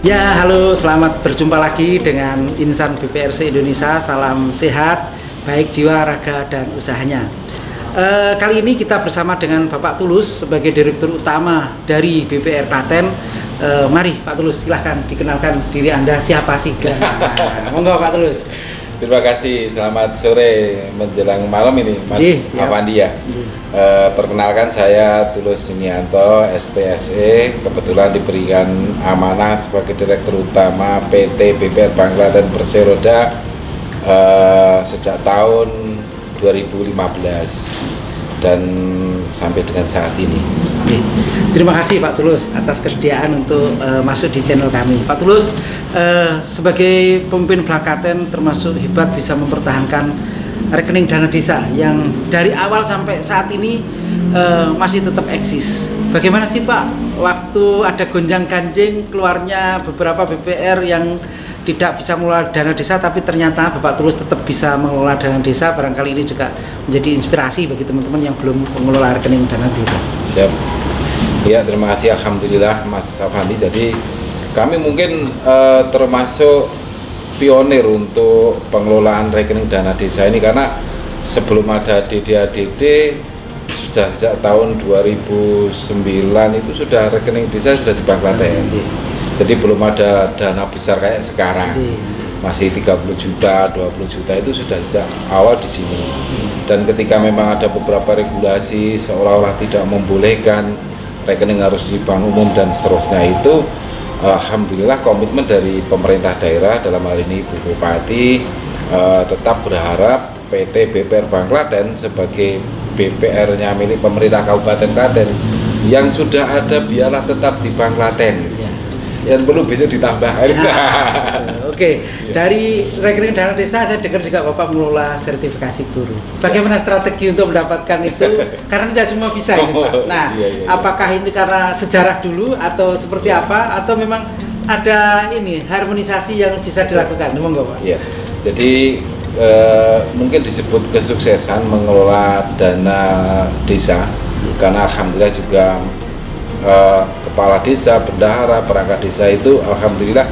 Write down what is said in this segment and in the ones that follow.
Ya, halo, selamat berjumpa lagi dengan Insan BPRC Indonesia. Salam sehat, baik jiwa, raga, dan usahanya. Kali ini kita bersama dengan Bapak Tulus sebagai Direktur Utama dari BPR Klaten. Mari Pak Tulus, silahkan dikenalkan diri Anda, siapa sih? Monggo Pak Tulus. Terima kasih, selamat sore menjelang malam ini Mas Avandia. Perkenalkan saya Tulus Sunianto, STSE, kebetulan diberikan amanah sebagai Direktur Utama PT BPR Bank Klaten Perseroda sejak tahun 2015 dan sampai dengan saat ini. Terima kasih Pak Tulus atas kesediaan untuk masuk di channel kami. Pak Tulus sebagai pemimpin Bank Klaten termasuk hebat bisa mempertahankan rekening dana desa yang dari awal sampai saat ini masih tetap eksis. Bagaimana sih Pak waktu ada gonjang-ganjing keluarnya beberapa BPR yang tidak bisa mengelola dana desa, tapi ternyata Bapak Tulus tetap bisa mengelola dana desa. Barangkali ini juga menjadi inspirasi bagi teman-teman yang belum mengelola rekening dana desa. Siap. Ya, terima kasih, alhamdulillah Mas Afandi. Jadi kami mungkin termasuk pionir untuk pengelolaan rekening dana desa ini, karena sebelum ada DDADD sudah sejak tahun 2009 itu sudah rekening desa sudah di Bank Klaten. Jadi belum ada dana besar kayak sekarang. Masih 30 juta, 20 juta itu sudah sejak awal di sini. Dan ketika memang ada beberapa regulasi seolah-olah tidak membolehkan rekening harus di bank umum dan seterusnya, itu alhamdulillah komitmen dari pemerintah daerah, dalam hal ini Bu Bupati, tetap berharap PT BPR Bank Klaten sebagai BPR-nya milik pemerintah Kabupaten Klaten yang sudah ada biarlah tetap di Bank Klaten. Yang perlu bisa ditambah. Oke. Dari rekening dana desa saya dengar juga Bapak mengelola sertifikasi guru. Bagaimana strategi untuk mendapatkan itu? Karena tidak semua bisa ini Pak. Nah, apakah ini karena sejarah dulu atau seperti apa? Atau memang ada ini harmonisasi yang bisa dilakukan? Monggo Pak. Iya. Jadi mungkin disebut kesuksesan mengelola dana desa, karena alhamdulillah juga kepala desa, bendahara, perangkat desa itu alhamdulillah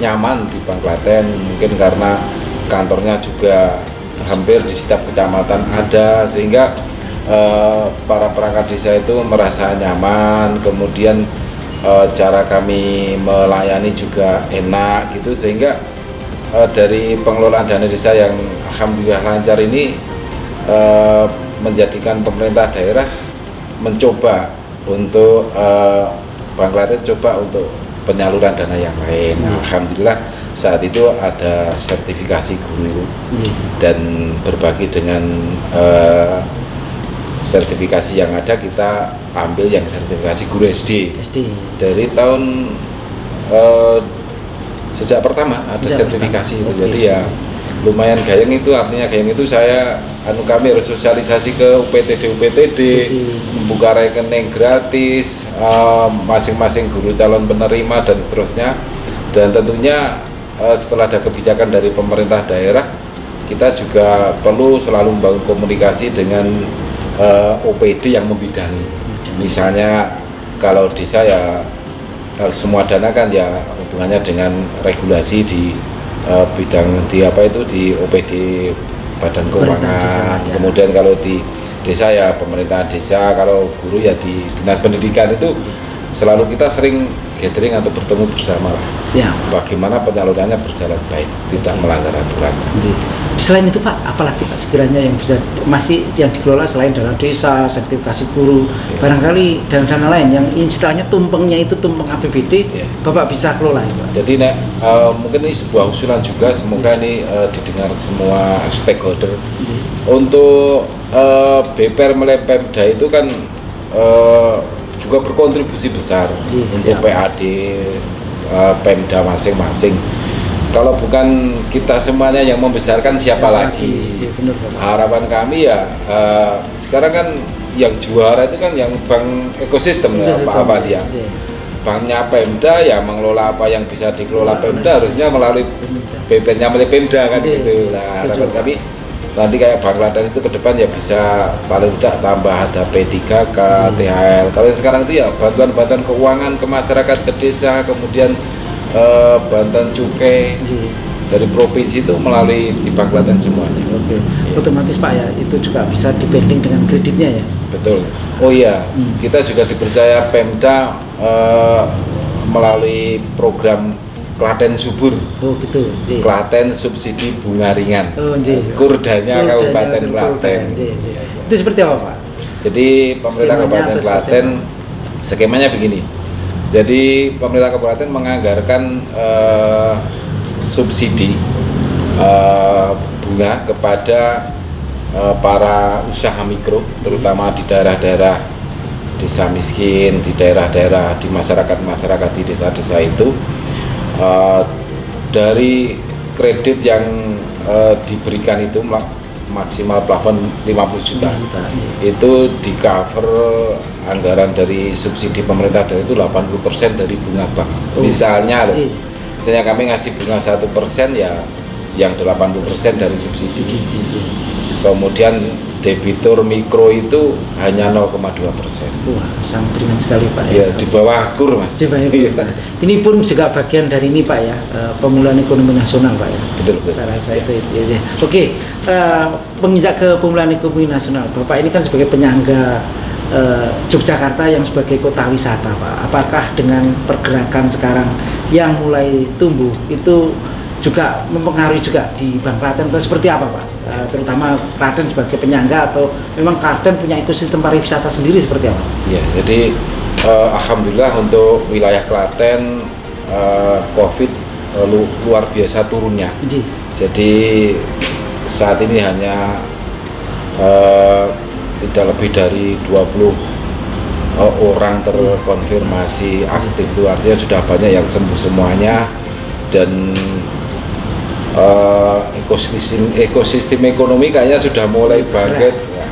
nyaman di Bank Klaten, mungkin karena kantornya juga hampir di setiap kecamatan ada, sehingga para perangkat desa itu merasa nyaman. Kemudian cara kami melayani juga enak gitu, sehingga dari pengelolaan dana desa yang alhamdulillah lancar ini menjadikan pemerintah daerah mencoba untuk Bank Klaten coba untuk penyaluran dana yang lain. Alhamdulillah saat itu ada sertifikasi guru itu, dan berbagi dengan sertifikasi yang ada, kita ambil yang sertifikasi guru SD. Dari tahun sejak pertama ada sertifikasi itu. Jadi ya lumayan gayeng itu, artinya gayeng itu kami harus sosialisasi ke UPTD, membuka rekening gratis, masing-masing guru calon penerima dan seterusnya. Dan tentunya setelah ada kebijakan dari pemerintah daerah, kita juga perlu selalu membangun komunikasi dengan OPD yang membidangi. Misalnya kalau desa ya semua dana kan ya hubungannya dengan regulasi di bidang di OPD Badan Keuangan. Kemudian kalau di desa ya pemerintahan desa, kalau guru ya di Dinas Pendidikan. Itu selalu kita sering gathering atau bertemu bersama. Bagaimana penyalurannya berjalan baik, tidak melanggar aturan. Selain itu Pak, apalagi Pak sekiranya yang bisa masih yang dikelola selain dana desa, sertifikasi guru, barangkali dana-dana lain yang istilahnya tumpengnya itu tumpeng APBD, Bapak bisa kelola ya Pak? Jadi mungkin ini sebuah usulan juga, semoga ini didengar semua stakeholder. Untuk BPR melalui Pemda itu kan juga berkontribusi besar untuk PAD Pemda masing-masing. Kalau bukan kita semuanya yang membesarkan, siapa lagi? Harapan kami ya sekarang kan yang juara itu kan yang bank ekosistem ya Pak Avandia. Banknya Pemda ya mengelola apa yang bisa dikelola Pemda, harusnya melalui BPR-nya melalui Pemda kan gitu. Nah, harapan kami nanti kayak Bank Klaten itu ke depan ya bisa paling tidak tambah ada P3K, THL. Kalau sekarang itu ya bantuan-bantuan keuangan ke masyarakat, ke desa, kemudian Banten Cukai, Nggih. dari provinsi itu melalui di Bank Klaten semuanya. Oke. Otomatis Pak ya, itu juga bisa dibanding dengan kreditnya ya. Betul. Oh iya, kita juga dipercaya Pemda melalui program Klaten Subur. Oh gitu. Nggih. Klaten subsidi bunga ringan. Oh nggih. Kurdanya Kabupaten Klaten. Nggih, nggih. Itu seperti apa Pak? Jadi pemerintah Skemanya Kabupaten atau seperti Klaten skemanya begini. Jadi pemerintah kabupaten menganggarkan subsidi bunga kepada para usaha mikro, terutama di daerah-daerah desa miskin, di daerah-daerah di masyarakat di desa-desa itu, dari kredit yang diberikan itu maksimal plafon 50 juta. Itu di cover anggaran dari subsidi pemerintah, dan itu 80% dari bunga bank. Misalnya kami ngasih bunga 1%, ya yang 80% dari subsidi. Kemudian debitur mikro itu hanya 0,2%. Wah, sangat ringan sekali Pak Ya, di bawah KUR Mas. Di bawah KUR, Pak. Ini pun juga bagian dari ini Pak ya, pemulihan ekonomi nasional Pak ya. Betul. Saya rasa itu. Ya. Oke, menginjak ke pemulihan ekonomi nasional, Bapak ini kan sebagai penyangga Yogyakarta yang sebagai kota wisata Pak. Apakah dengan pergerakan sekarang yang mulai tumbuh itu juga mempengaruhi juga di Bank Klaten atau seperti apa Pak? Terutama Klaten sebagai penyangga, atau memang Klaten punya ekosistem pariwisata sendiri seperti apa? Ya, jadi alhamdulillah untuk wilayah Klaten COVID luar biasa turunnya. Jadi saat ini hanya tidak lebih dari 20 orang terkonfirmasi aktif, itu artinya sudah banyak yang sembuh semuanya, dan ekosistem ekonomi kayaknya sudah mulai bangkit. Ya.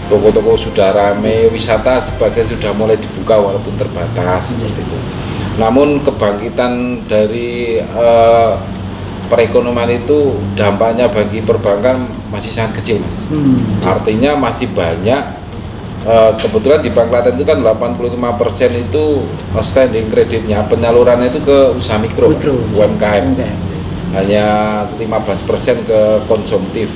Toko-toko sudah ramai, wisata sebagian sudah mulai dibuka walaupun terbatas seperti itu. Namun kebangkitan dari perekonomian itu dampaknya bagi perbankan masih sangat kecil Mas. Artinya masih banyak. Kebetulan di Bank Klaten itu kan 85% itu standing kreditnya, penyalurannya itu ke usaha mikro. UMKM. Hanya 15% ke konsumtif.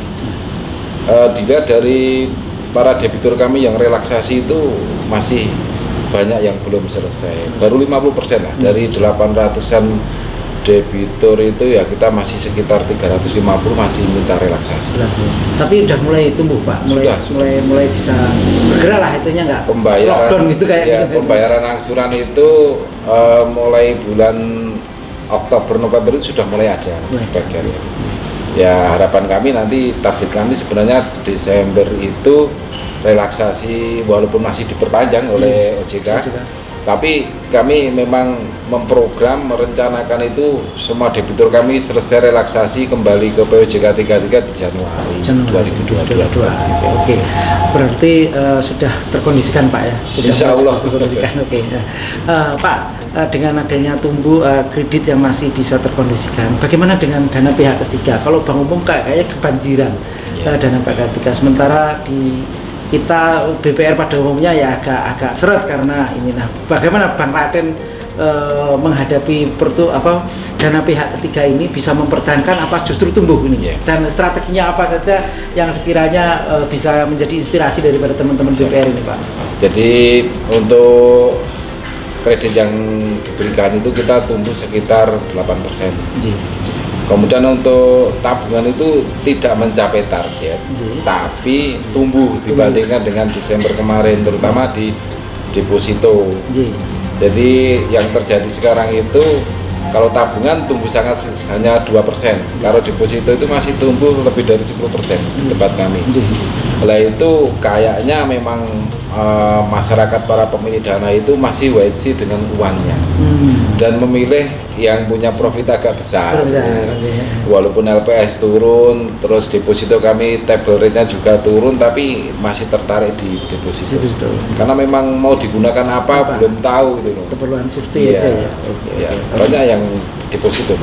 Dilihat dari para debitur kami yang relaksasi itu masih banyak yang belum selesai, baru 50% lah dari 800-an debitur itu, ya kita masih sekitar 350 masih minta relaksasi. Tapi udah mulai tumbuh Pak, mulai bisa bergerak lah, itunya nggak pembayaran gitu kayak ya, gitu. Pembayaran angsuran itu mulai bulan Oktober November itu sudah mulai ada sebagian. Ya harapan kami nanti, target kami sebenarnya Desember itu relaksasi, walaupun masih diperpanjang oleh OJK. Tapi kami memang merencanakan itu semua debitur kami selesai relaksasi kembali ke POJK 33 di Januari 2022. Oke, berarti sudah terkondisikan Pak ya? Sudah Insya Allah terkondisikan. Oke. Pak, dengan adanya tumbuh kredit yang masih bisa terkondisikan, bagaimana dengan dana pihak ketiga? Kalau bank umum kayaknya kebanjiran dana pihak ketiga, sementara di kita BPR pada umumnya ya agak seret karena ini. Nah, bagaimana Bank Klaten menghadapi dana pihak ketiga ini, bisa mempertahankan apa justru tumbuh ini? Dan strateginya apa saja yang sekiranya bisa menjadi inspirasi daripada teman-teman BPR ini Pak? Jadi untuk kredit yang diberikan itu kita tumbuh sekitar 8%. Kemudian untuk tabungan itu tidak mencapai target, tapi tumbuh dibandingkan dengan Desember kemarin, terutama di deposito. Jadi yang terjadi sekarang itu, kalau tabungan tumbuh hanya 2%, kalau deposito itu masih tumbuh lebih dari 10% di tempat kami. Nah itu kayaknya memang masyarakat, para pemilik dana itu masih wait see dengan uangnya, dan memilih yang punya profit agak besar. Walaupun LPS turun, terus deposito kami table rate-nya juga turun, tapi masih tertarik di deposito. Karena memang mau digunakan apa belum tahu gitu loh. Keperluan safety aja ya. Banyak yang deposito.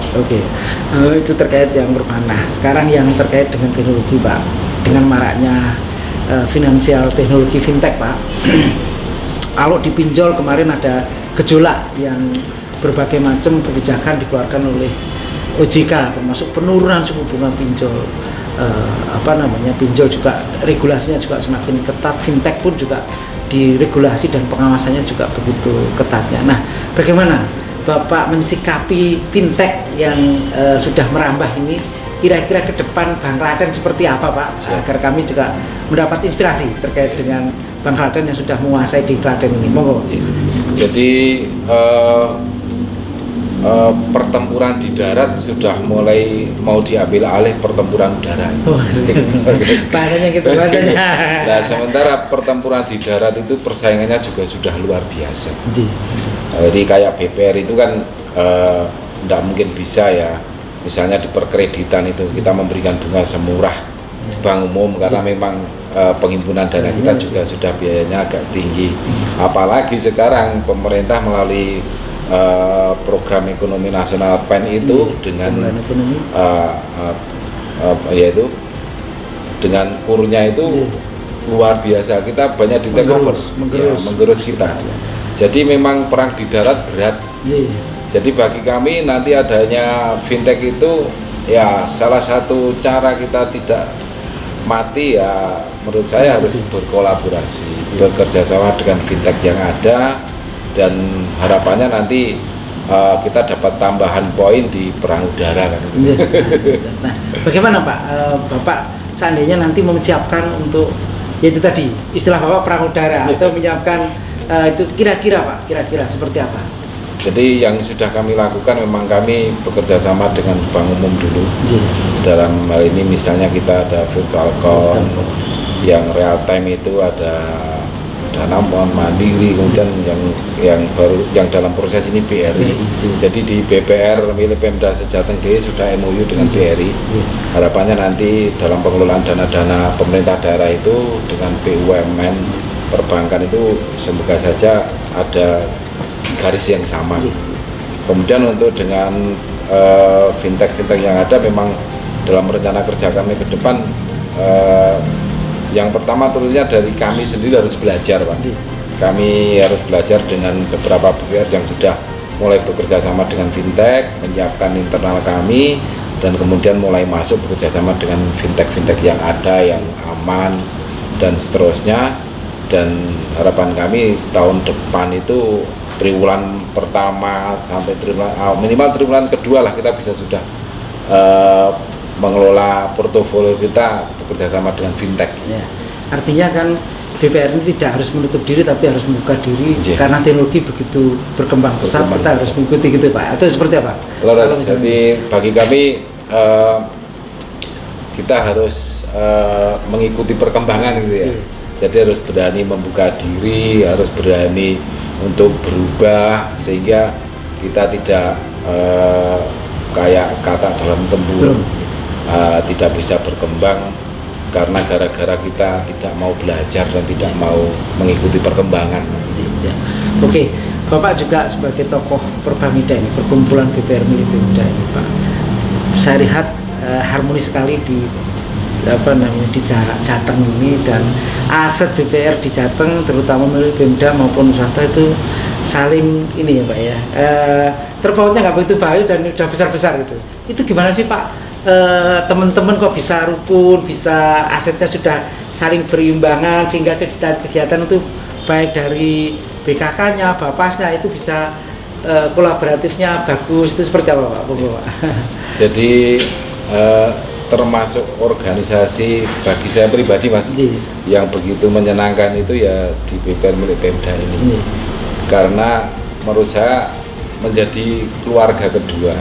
Itu terkait yang bermana. Sekarang yang terkait dengan teknologi Pak, dengan maraknya finansial teknologi fintech Pak. Kalau di pinjol kemarin ada gejolak yang berbagai macam kebijakan dikeluarkan oleh OJK, termasuk penurunan suku bunga pinjol, pinjol juga regulasinya juga semakin ketat, fintech pun juga diregulasi dan pengawasannya juga begitu ketatnya. Nah, bagaimana Bapak mensikapi fintech yang sudah merambah ini? Kira-kira ke depan Bank Klaten seperti apa, Pak? Agar kami juga mendapat inspirasi terkait dengan Bank Klaten yang sudah menguasai di Klaten ini. Monggo. Jadi pertempuran di darat sudah mulai mau diambil alih pertempuran udara. Oh, bahasanya gitu bahasanya. Nah, sementara pertempuran di darat itu persaingannya juga sudah luar biasa. Jadi kayak BPR itu kan tidak mungkin bisa ya. Misalnya di perkreditan itu kita memberikan bunga semurah bank umum karena memang penghimpunan dana kita juga sudah biayanya agak tinggi. Apalagi sekarang pemerintah melalui program ekonomi nasional PEN itu dengan yaitu dengan kurnya itu luar biasa, kita banyak di take over, menggerus kita. Jadi memang perang di darat berat. Jadi bagi kami nanti adanya fintech itu ya salah satu cara kita tidak mati ya, menurut saya harus berkolaborasi, bekerja sama dengan fintech yang ada, dan harapannya nanti kita dapat tambahan poin di perang udara kan. Nah, bagaimana Pak? Bapak seandainya nanti mempersiapkan untuk yaitu tadi istilah Bapak perang udara atau menyiapkan itu kira-kira Pak, kira-kira seperti apa? Jadi yang sudah kami lakukan memang kami bekerja sama dengan bank umum dulu. Dalam hal ini misalnya kita ada virtual account, yang real time itu ada Dana Mandiri, kemudian yang baru yang dalam proses ini BRI. Jadi di BPR milik Pemda Sejateng DIY sudah MOU dengan BRI. Harapannya nanti dalam pengelolaan dana-dana pemerintah daerah itu dengan BUMN perbankan itu semoga saja ada garis yang sama. Kemudian untuk dengan fintech yang ada, memang dalam rencana kerja kami ke depan yang pertama tentunya dari kami sendiri harus belajar, Pak. Kami harus belajar dengan beberapa pihak yang sudah mulai bekerja sama dengan fintech, menyiapkan internal kami, dan kemudian mulai masuk bekerja sama dengan fintech yang ada, yang aman dan seterusnya. Dan harapan kami tahun depan itu triwulan pertama sampai minimal triwulan kedua lah kita bisa sudah mengelola portofolio kita bekerja sama dengan fintech. Ya, artinya kan BPR ini tidak harus menutup diri tapi harus membuka diri karena teknologi begitu berkembang pesat, kita harus mengikuti gitu Pak. Atau seperti apa? Jadi bagi kami kita harus mengikuti perkembangan gitu ya. Jadi harus berani membuka diri, harus berani untuk berubah sehingga kita tidak kayak kata dalam tempurung tidak bisa berkembang karena gara-gara kita tidak mau belajar dan tidak mau mengikuti perkembangan. Oke, Bapak juga sebagai tokoh Perbamida ini, perkumpulan BPR milik Pemda ini Pak, saya lihat harmonis sekali di di Jateng ini, dan aset BPR di Jateng terutama milik Pemda maupun swasta itu saling ini ya Pak ya, terpautnya nggak begitu baik dan udah besar-besar gitu. Itu gimana sih Pak? Teman-teman kok bisa rukun, bisa asetnya sudah saling berimbangan sehingga kegiatan itu baik dari BKK-nya, Bapasnya itu bisa kolaboratifnya bagus. Itu seperti apa Pak? Jadi termasuk organisasi bagi saya pribadi Mas yang begitu menyenangkan itu ya di BPR milik Pemda ini, karena menurut saya menjadi keluarga kedua.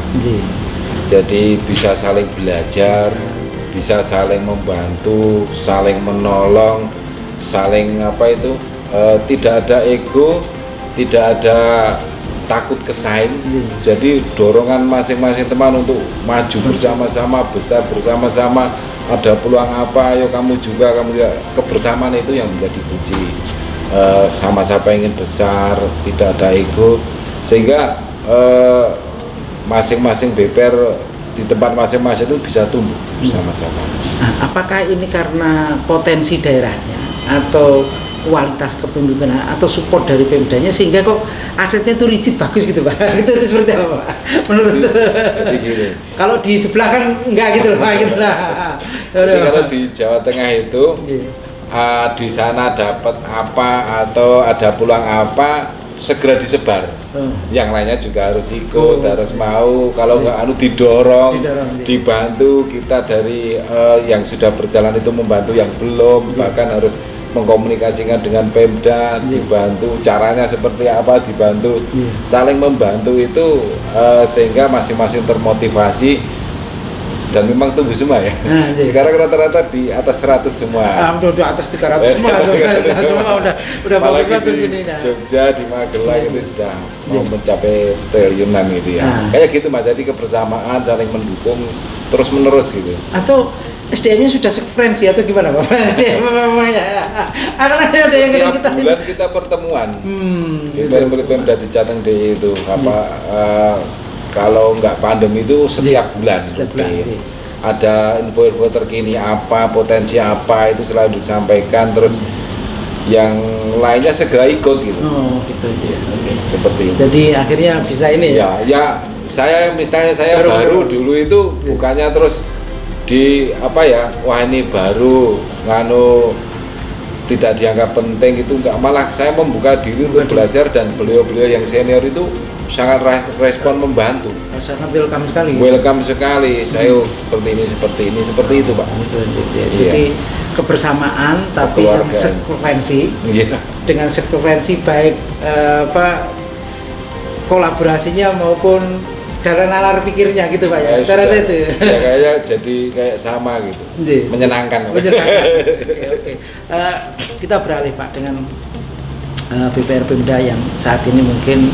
Jadi bisa saling belajar, bisa saling membantu, saling menolong, saling tidak ada ego, tidak ada takut kesaing. Jadi dorongan masing-masing teman untuk maju bersama-sama, besar bersama-sama, ada peluang apa, ayo kamu juga, kebersamaan itu yang menjadi kunci. Sama-sama ingin besar, tidak ada ego, sehingga masing-masing BPR di tempat masing-masing itu bisa tumbuh bersama-sama. Nah, apakah ini karena potensi daerahnya atau kualitas kepemimpinan atau support dari Pemdanya sehingga kok asetnya itu rigid bagus gitu Pak. Itu seperti apa Pak? Menurut Jadi gini. kalau di sebelah kan enggak gitu loh Pak gitu lah. Jadi kalau di Jawa Tengah itu Iya. di sana dapat apa atau ada peluang apa segera disebar. Yang lainnya juga harus ikut, harus mau. Kalau nggak didorong, iya. dibantu. Kita dari yang sudah berjalan itu membantu yang belum, bahkan harus mengkomunikasikan dengan Pemda, dibantu. Caranya seperti apa, dibantu. Saling membantu itu sehingga masing-masing termotivasi. Dan memang tumbuh semua ya. Sekarang rata-rata di atas 100 semua. Udah atas 300 semua. Semua udah bagus ini. Jogja di Magelang itu sudah mau mencapai triliunan gitu ya. Kayak gitu Mas. Jadi kebersamaan, saling mendukung terus menerus gitu. Atau SDM-nya sudah sefrekuensi atau gimana Bapak? SDM akan ada yang kita bulan kita pertemuan. Pemda di Jateng DIY itu kalau nggak pandemi itu setiap bulan, ada info-info terkini apa, potensi apa itu selalu disampaikan, terus yang lainnya segera ikut gitu. Oh gitu ya. Seperti itu. Jadi akhirnya bisa ini ya? Ya saya misalnya saya baru dulu itu bukannya terus di wah ini baru tidak dianggap penting itu enggak, malah saya membuka diri untuk belajar dan beliau-beliau yang senior itu sangat respon membantu. Sangat welcome sekali. Welcome sekali. Saya seperti ini seperti itu Pak. Jadi kebersamaan tapi yang sekuensi. Dengan sekuensi baik kolaborasinya maupun jalan nalar pikirnya gitu Pak ya. Cara saya itu. Ya kayaknya jadi kayak sama gitu. Menyenangkan. Oke. Kita beralih Pak dengan BPR Pemda yang saat ini mungkin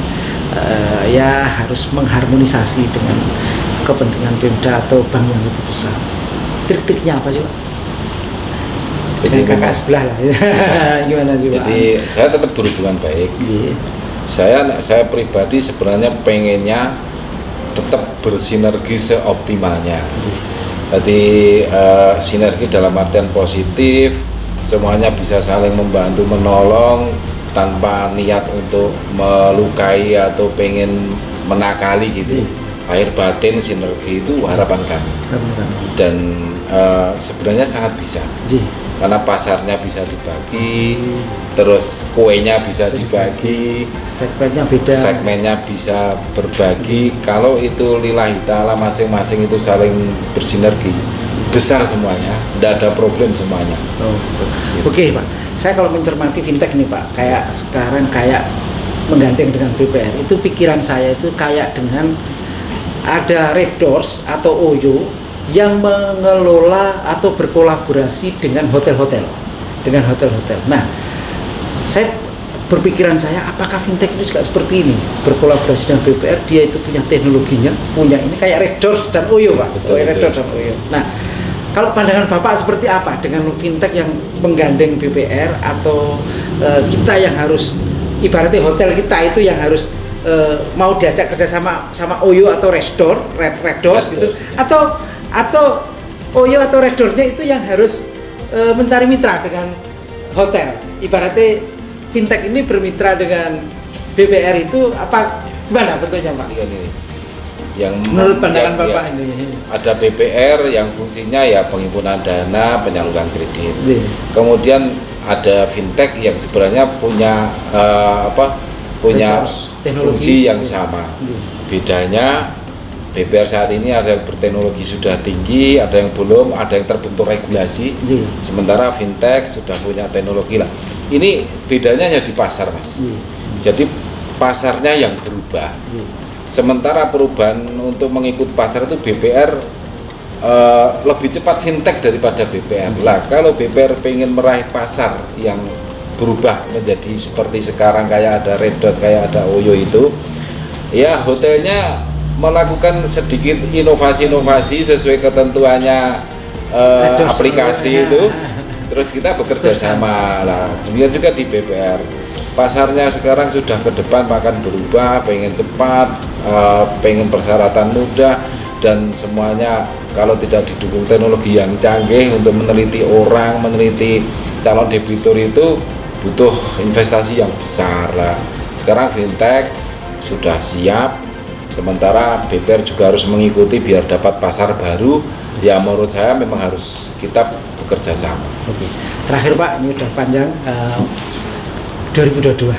ya harus mengharmonisasi dengan kepentingan Pemda atau bank yang lebih besar. Trik-triknya apa sih Pak? Jadi kakak sebelah lah. Gimana sih Pak? Jadi saya tetap berhubungan baik. Saya pribadi sebenarnya pengennya tetap bersinergi seoptimalnya. Jadi sinergi dalam artian positif, semuanya bisa saling membantu menolong tanpa niat untuk melukai atau pengen menakali gitu. Lahir batin sinergi itu harapan kami. Dan sebenarnya sangat bisa. Karena pasarnya bisa dibagi, terus kuenya bisa dibagi, segmennya bisa berbagi. Kalau itu lillahi ta'ala masing-masing itu saling bersinergi, besar semuanya, tidak ada problem semuanya. Oke Pak, saya kalau mencermati fintech nih Pak, kayak sekarang kayak menggandeng dengan BPR, itu pikiran saya itu kayak dengan ada Red Doors atau OYO yang mengelola atau berkolaborasi dengan hotel-hotel. Nah, saya berpikiran apakah fintech itu juga seperti ini, berkolaborasi dengan BPR, dia itu punya teknologinya, punya ini kayak Red Doors dan OYO Pak. Red Doors dan OYO. Nah, kalau pandangan Bapak seperti apa dengan fintech yang menggandeng BPR atau kita yang harus ibaratnya hotel kita itu yang harus mau diajak kerja sama OYO atau Red Doors gitu, atau OYO atau Red Doors-nya itu yang harus mencari mitra dengan hotel. Ibaratnya fintech ini bermitra dengan BPR itu apa gimana bentuknya Pak? Yang menurut pandangan Bapak ini ada BPR yang fungsinya ya penghimpunan dana, penyaluran kredit. Kemudian ada fintech yang sebenarnya punya fungsi yang sama. Bedanya BPR saat ini ada yang berteknologi sudah tinggi, ada yang belum, ada yang terbentuk regulasi. Sementara fintech sudah punya teknologi lah. Ini bedanya hanya di pasar Mas. Jadi pasarnya yang berubah. Sementara perubahan untuk mengikut pasar itu BPR lebih cepat fintech daripada BPR. Lah kalau BPR pengen meraih pasar yang berubah menjadi seperti sekarang kayak ada Red Doors, kayak ada OYO itu, ya hotelnya melakukan sedikit inovasi-inovasi sesuai ketentuannya aplikasi itu, terus kita bekerja sama lah. Demikian juga di BPR, pasarnya sekarang sudah ke depan akan berubah, pengen cepat, pengen persyaratan mudah, dan semuanya kalau tidak didukung teknologi yang canggih untuk meneliti orang, meneliti calon debitur itu butuh investasi yang besar lah. Sekarang fintech sudah siap, sementara BPR juga harus mengikuti biar dapat pasar baru. Ya menurut saya memang harus kita bekerja sama. Oke. Terakhir Pak, ini udah panjang. 2022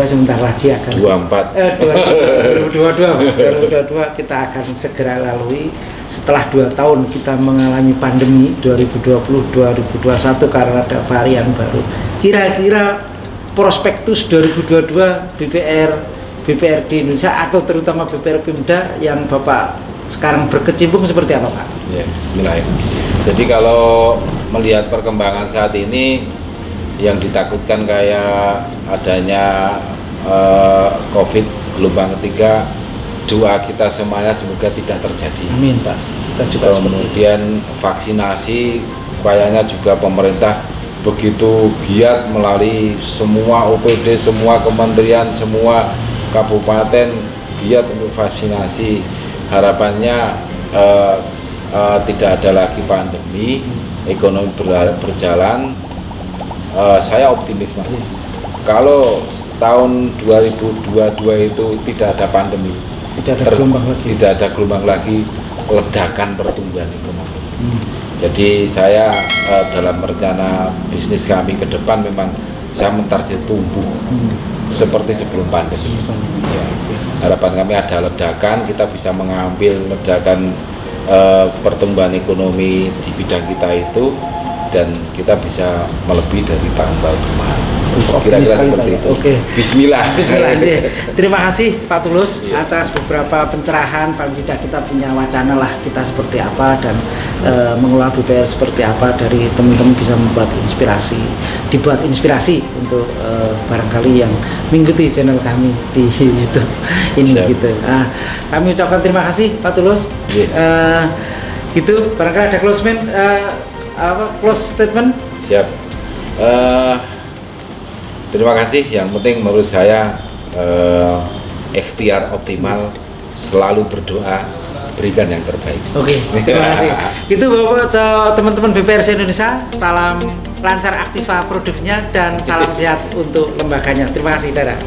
sebentar lagi akan 2022 kita akan segera lalui setelah 2 tahun kita mengalami pandemi 2020-2021 karena ada varian baru. Kira-kira prospektus 2022 BPR di Indonesia atau terutama BPR Pemda yang Bapak sekarang berkecimpung seperti apa Pak? Ya, bismillahirrahmanirrahim. Jadi kalau melihat perkembangan saat ini, yang ditakutkan kayak adanya COVID gelombang ketiga, doa kita semuanya semoga tidak terjadi. Amin Pak. Kita juga kemudian vaksinasi, kayaknya juga pemerintah begitu giat melalui semua OPD, semua kementerian, semua kabupaten giat untuk vaksinasi. Harapannya tidak ada lagi pandemi, ekonomi berjalan. Saya optimis Mas. Kalau tahun 2022 itu tidak ada pandemi, tidak ada gelombang lagi ledakan pertumbuhan ekonomi. Jadi saya dalam rencana bisnis kami ke depan memang saya mentarget tumbuh seperti sebelum pandemi. Ya. Harapan kami ada ledakan, kita bisa mengambil ledakan pertumbuhan ekonomi di bidang kita itu, dan kita bisa melebihi dari tahun-tahun kemarin. Kira-kira seperti itu. Oke. Bismillah. Terima kasih Pak Tulus atas beberapa pencerahan. Paling tidak kita punya wacana lah kita seperti apa dan mengelola BPR seperti apa. Dari teman-teman bisa dibuat inspirasi untuk barangkali yang mengikuti channel kami di YouTube ini. Siap. Gitu. Nah, kami ucapkan terima kasih Pak Tulus. Gitu. Barangkali ada close statement? Siap. Terima kasih. Yang penting menurut saya ikhtiar optimal, selalu berdoa, berikan yang terbaik. Oke, terima kasih. Itu Bapak teman-teman BPRC Indonesia, salam lancar aktiva produknya dan salam sehat untuk lembaganya. Terima kasih, dadah.